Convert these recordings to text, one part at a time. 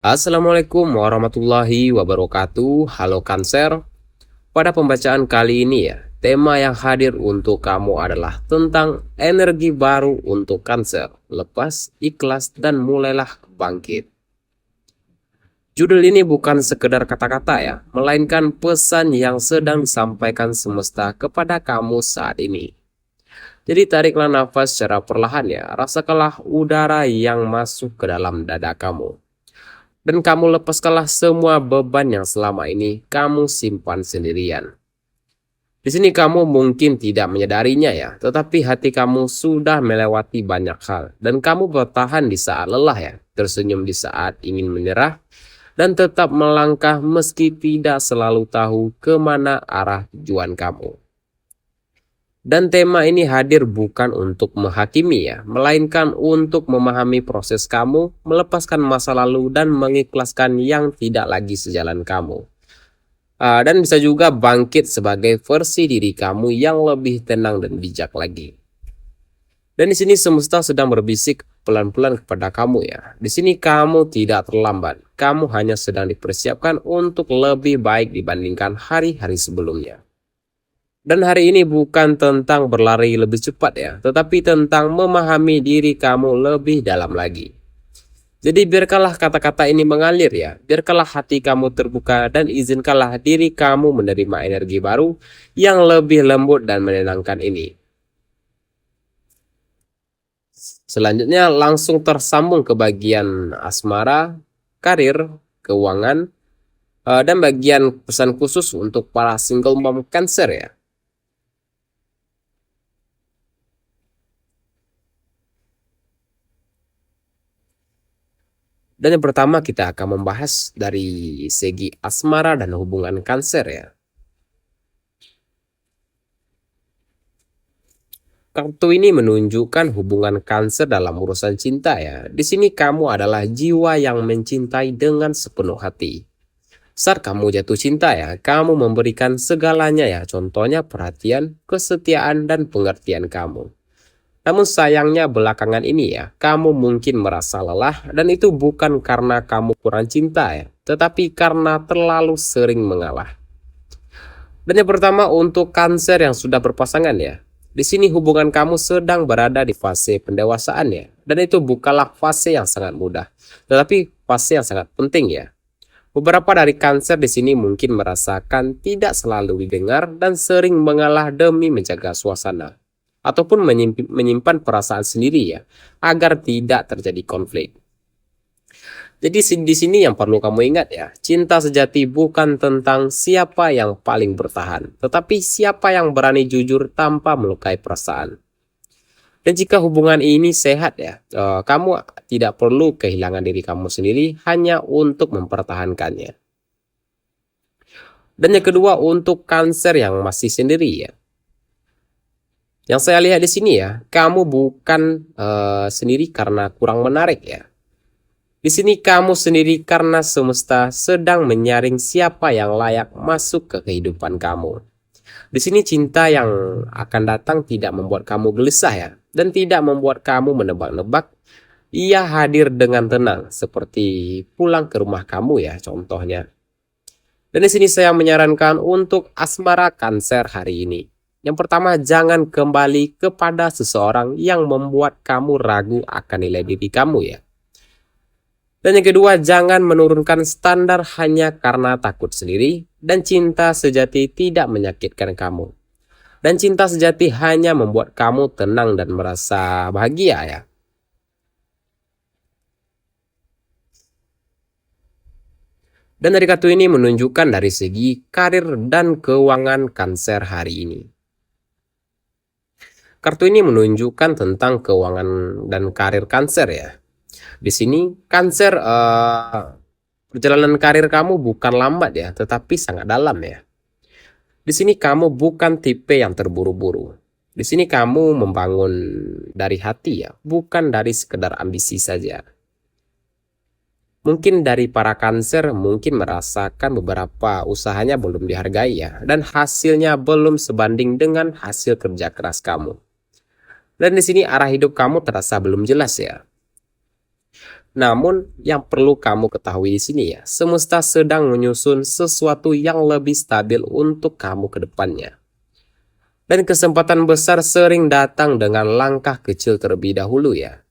Assalamualaikum warahmatullahi wabarakatuh. Halo Cancer. Pada pembacaan kali ini ya, tema yang hadir untuk kamu adalah tentang energi baru untuk Cancer. Lepas, ikhlas, dan mulailah bangkit. Judul ini bukan sekedar kata-kata ya, melainkan pesan yang sedang disampaikan semesta kepada kamu saat ini. Jadi tariklah nafas secara perlahan ya, rasakanlah udara yang masuk ke dalam dada kamu. Dan kamu lepaskanlah semua beban yang selama ini kamu simpan sendirian. Di sini kamu mungkin tidak menyadarinya ya, tetapi hati kamu sudah melewati banyak hal. Dan kamu bertahan di saat lelah ya, tersenyum di saat ingin menyerah, dan tetap melangkah meski tidak selalu tahu kemana arah tujuan kamu. Dan tema ini hadir bukan untuk menghakimi ya, melainkan untuk memahami proses kamu, melepaskan masa lalu dan mengikhlaskan yang tidak lagi sejalan kamu. Dan bisa juga bangkit sebagai versi diri kamu yang lebih tenang dan bijak lagi. Dan di sini semesta sedang berbisik pelan-pelan kepada kamu ya. Di sini kamu tidak terlambat. Kamu hanya sedang dipersiapkan untuk lebih baik dibandingkan hari-hari sebelumnya. Dan hari ini bukan tentang berlari lebih cepat ya, tetapi tentang memahami diri kamu lebih dalam lagi. Jadi biarkanlah kata-kata ini mengalir ya, biarkanlah hati kamu terbuka dan izinkanlah diri kamu menerima energi baru yang lebih lembut dan menenangkan ini. Selanjutnya langsung tersambung ke bagian asmara, karir, keuangan, dan bagian pesan khusus untuk para single mom Cancer ya. Dan yang pertama kita akan membahas dari segi asmara dan hubungan Cancer ya. Kartu ini menunjukkan hubungan Cancer dalam urusan cinta ya. Di sini kamu adalah jiwa yang mencintai dengan sepenuh hati. Saat kamu jatuh cinta ya, kamu memberikan segalanya ya. Contohnya perhatian, kesetiaan, dan pengertian kamu. Namun sayangnya belakangan ini ya, kamu mungkin merasa lelah dan itu bukan karena kamu kurang cinta ya, tetapi karena terlalu sering mengalah. Dan yang pertama untuk Cancer yang sudah berpasangan ya. Di sini hubungan kamu sedang berada di fase pendewasaan ya. Dan itu bukanlah fase yang sangat mudah, tetapi fase yang sangat penting ya. Beberapa dari Cancer di sini mungkin merasakan tidak selalu didengar dan sering mengalah demi menjaga suasana ataupun menyimpan perasaan sendiri ya, agar tidak terjadi konflik. Jadi di sini yang perlu kamu ingat ya, cinta sejati bukan tentang siapa yang paling bertahan, tetapi siapa yang berani jujur tanpa melukai perasaan. Dan jika hubungan ini sehat ya, kamu tidak perlu kehilangan diri kamu sendiri hanya untuk mempertahankannya. Dan yang kedua untuk Cancer yang masih sendiri ya. Yang saya lihat di sini ya, kamu bukan sendiri karena kurang menarik ya. Di sini kamu sendiri karena semesta sedang menyaring siapa yang layak masuk ke kehidupan kamu. Di sini cinta yang akan datang tidak membuat kamu gelisah ya, dan tidak membuat kamu menebak-nebak. Ia hadir dengan tenang, seperti pulang ke rumah kamu ya contohnya. Dan di sini saya menyarankan untuk asmara Cancer hari ini. Yang pertama, jangan kembali kepada seseorang yang membuat kamu ragu akan nilai diri kamu ya. Dan yang kedua, jangan menurunkan standar hanya karena takut sendiri. Dan cinta sejati tidak menyakitkan kamu. Dan cinta sejati hanya membuat kamu tenang dan merasa bahagia ya. Dan dari kartu ini menunjukkan dari segi karir dan keuangan Cancer hari ini. Kartu ini menunjukkan tentang keuangan dan karir Cancer ya. Di sini Cancer perjalanan karir kamu bukan lambat ya, tetapi sangat dalam ya. Di sini kamu bukan tipe yang terburu-buru. Di sini kamu membangun dari hati ya, bukan dari sekedar ambisi saja. Mungkin dari para Cancer mungkin merasakan beberapa usahanya belum dihargai ya, dan hasilnya belum sebanding dengan hasil kerja keras kamu. Dan di sini arah hidup kamu terasa belum jelas ya. Namun yang perlu kamu ketahui di sini ya, semesta sedang menyusun sesuatu yang lebih stabil untuk kamu ke depannya. Dan kesempatan besar sering datang dengan langkah kecil terlebih dahulu ya.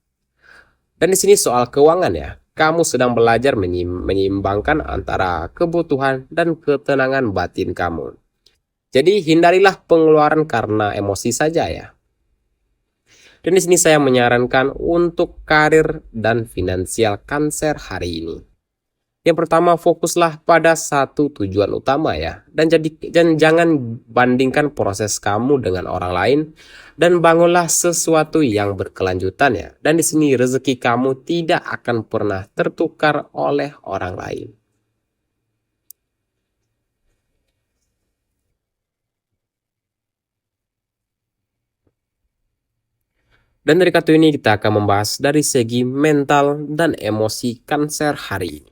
Dan di sini soal keuangan ya, kamu sedang belajar menyeimbangkan antara kebutuhan dan ketenangan batin kamu. Jadi hindarilah pengeluaran karena emosi saja ya. Dan di sini saya menyarankan untuk karir dan finansial Cancer hari ini. Yang pertama, fokuslah pada satu tujuan utama ya. Dan jangan bandingkan proses kamu dengan orang lain, dan bangunlah sesuatu yang berkelanjutan ya. Dan di sini rezeki kamu tidak akan pernah tertukar oleh orang lain. Dan dari kartu ini kita akan membahas dari segi mental dan emosi Cancer hari ini.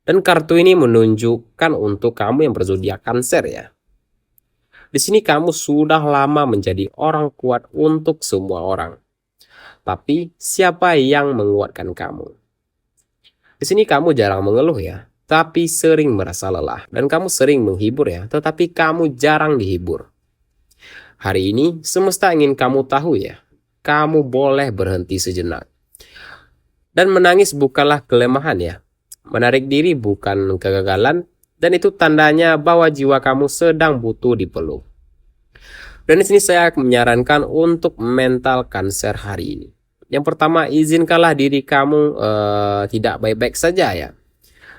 Dan kartu ini menunjukkan untuk kamu yang berzodiak Cancer ya. Di sini kamu sudah lama menjadi orang kuat untuk semua orang. Tapi siapa yang menguatkan kamu? Di sini kamu jarang mengeluh ya, tapi sering merasa lelah. Dan kamu sering menghibur ya, tetapi kamu jarang dihibur. Hari ini semesta ingin kamu tahu ya, kamu boleh berhenti sejenak. Dan menangis bukanlah kelemahan ya. Menarik diri bukan kegagalan, dan itu tandanya bahwa jiwa kamu sedang butuh dipeluk. Dan di sini saya menyarankan untuk mental Cancer hari ini. Yang pertama, izinkanlah diri kamu tidak baik-baik saja ya.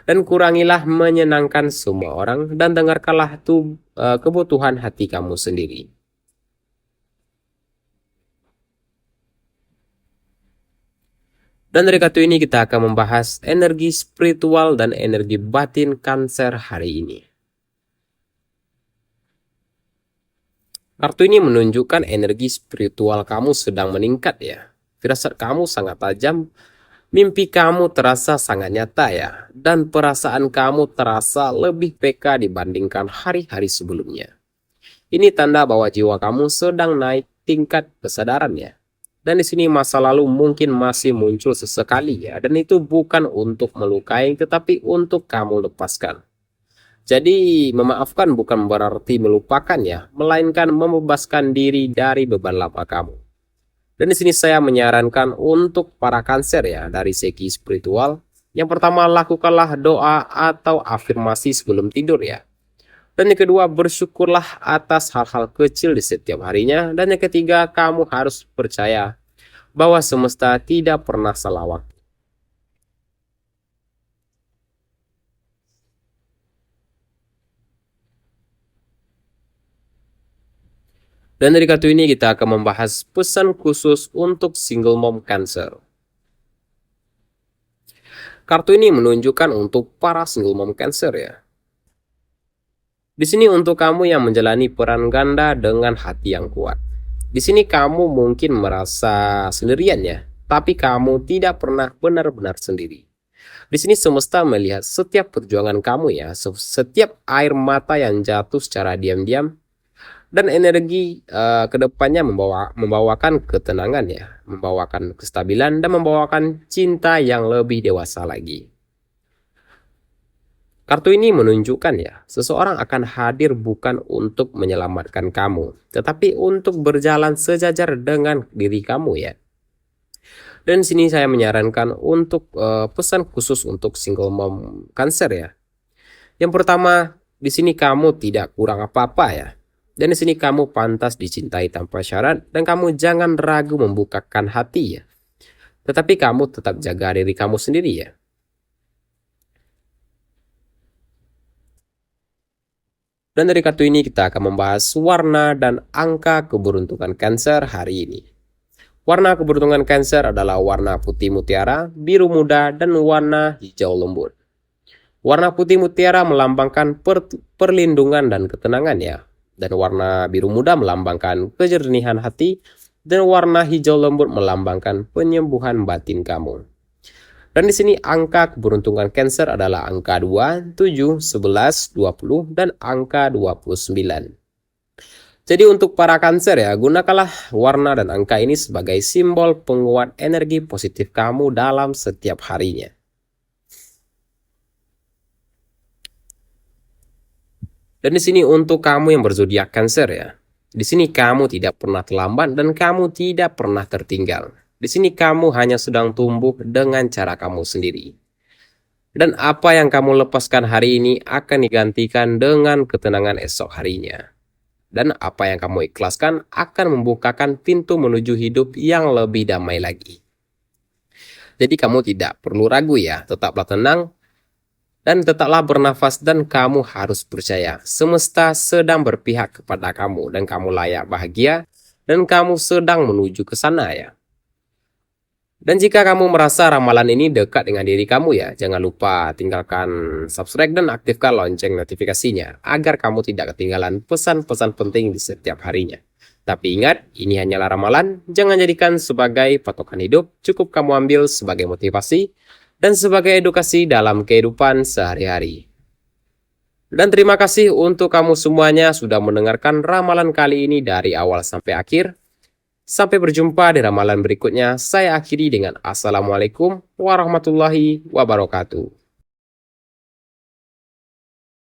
Dan kurangilah menyenangkan semua orang, dan dengarkanlah kebutuhan hati kamu sendiri. Dan dari kartu ini kita akan membahas energi spiritual dan energi batin Cancer hari ini. Kartu ini menunjukkan energi spiritual kamu sedang meningkat ya. Firasat kamu sangat tajam, mimpi kamu terasa sangat nyata ya, dan perasaan kamu terasa lebih peka dibandingkan hari-hari sebelumnya. Ini tanda bahwa jiwa kamu sedang naik tingkat kesadaran ya. Dan di sini masa lalu mungkin masih muncul sesekali ya, dan itu bukan untuk melukai tetapi untuk kamu lepaskan. Jadi memaafkan bukan berarti melupakan ya, melainkan membebaskan diri dari beban lama kamu. Dan di sini saya menyarankan untuk para Cancer ya dari segi spiritual. Yang pertama, lakukanlah doa atau afirmasi sebelum tidur ya. Dan yang kedua, bersyukurlah atas hal-hal kecil di setiap harinya. Dan yang ketiga, kamu harus percaya bahwa semesta tidak pernah salah waktu. Dan dari kartu ini kita akan membahas pesan khusus untuk single mom Cancer. Kartu ini menunjukkan untuk para single mom Cancer ya. Di sini untuk kamu yang menjalani peran ganda dengan hati yang kuat. Di sini kamu mungkin merasa sendirian ya, tapi kamu tidak pernah benar-benar sendiri. Di sini semesta melihat setiap perjuangan kamu ya, setiap air mata yang jatuh secara diam-diam, dan energi kedepannya membawakan ketenangan ya, membawakan kestabilan, dan membawakan cinta yang lebih dewasa lagi. Kartu ini menunjukkan ya, seseorang akan hadir bukan untuk menyelamatkan kamu, tetapi untuk berjalan sejajar dengan diri kamu ya. Dan sini saya menyarankan untuk pesan khusus untuk single mom Cancer ya. Yang pertama, di sini kamu tidak kurang apa-apa ya. Dan di sini kamu pantas dicintai tanpa syarat, dan kamu jangan ragu membukakan hati ya. Tetapi kamu tetap jaga diri kamu sendiri ya. Dan dari kartu ini kita akan membahas warna dan angka keberuntungan Cancer hari ini. Warna keberuntungan Cancer adalah warna putih mutiara, biru muda, dan warna hijau lembut. Warna putih mutiara melambangkan perlindungan dan ketenangan ya. Dan warna biru muda melambangkan kejernihan hati, dan warna hijau lembut melambangkan penyembuhan batin kamu. Dan di sini angka keberuntungan Cancer adalah angka 2, 7, 11, 20, dan angka 29. Jadi untuk para Cancer ya, gunakanlah warna dan angka ini sebagai simbol penguat energi positif kamu dalam setiap harinya. Dan di sini untuk kamu yang berzodiak Cancer ya. Di sini kamu tidak pernah terlambat dan kamu tidak pernah tertinggal. Di sini kamu hanya sedang tumbuh dengan cara kamu sendiri. Dan apa yang kamu lepaskan hari ini akan digantikan dengan ketenangan esok harinya. Dan apa yang kamu ikhlaskan akan membukakan pintu menuju hidup yang lebih damai lagi. Jadi kamu tidak perlu ragu ya, tetaplah tenang dan tetaplah bernafas dan kamu harus percaya. Semesta sedang berpihak kepada kamu dan kamu layak bahagia dan kamu sedang menuju ke sana ya. Dan jika kamu merasa ramalan ini dekat dengan diri kamu ya, jangan lupa tinggalkan subscribe dan aktifkan lonceng notifikasinya agar kamu tidak ketinggalan pesan-pesan penting di setiap harinya. Tapi ingat, ini hanyalah ramalan, jangan jadikan sebagai patokan hidup, cukup kamu ambil sebagai motivasi dan sebagai edukasi dalam kehidupan sehari-hari. Dan terima kasih untuk kamu semuanya sudah mendengarkan ramalan kali ini dari awal sampai akhir. Sampai berjumpa di ramalan berikutnya. Saya akhiri dengan Assalamualaikum warahmatullahi wabarakatuh.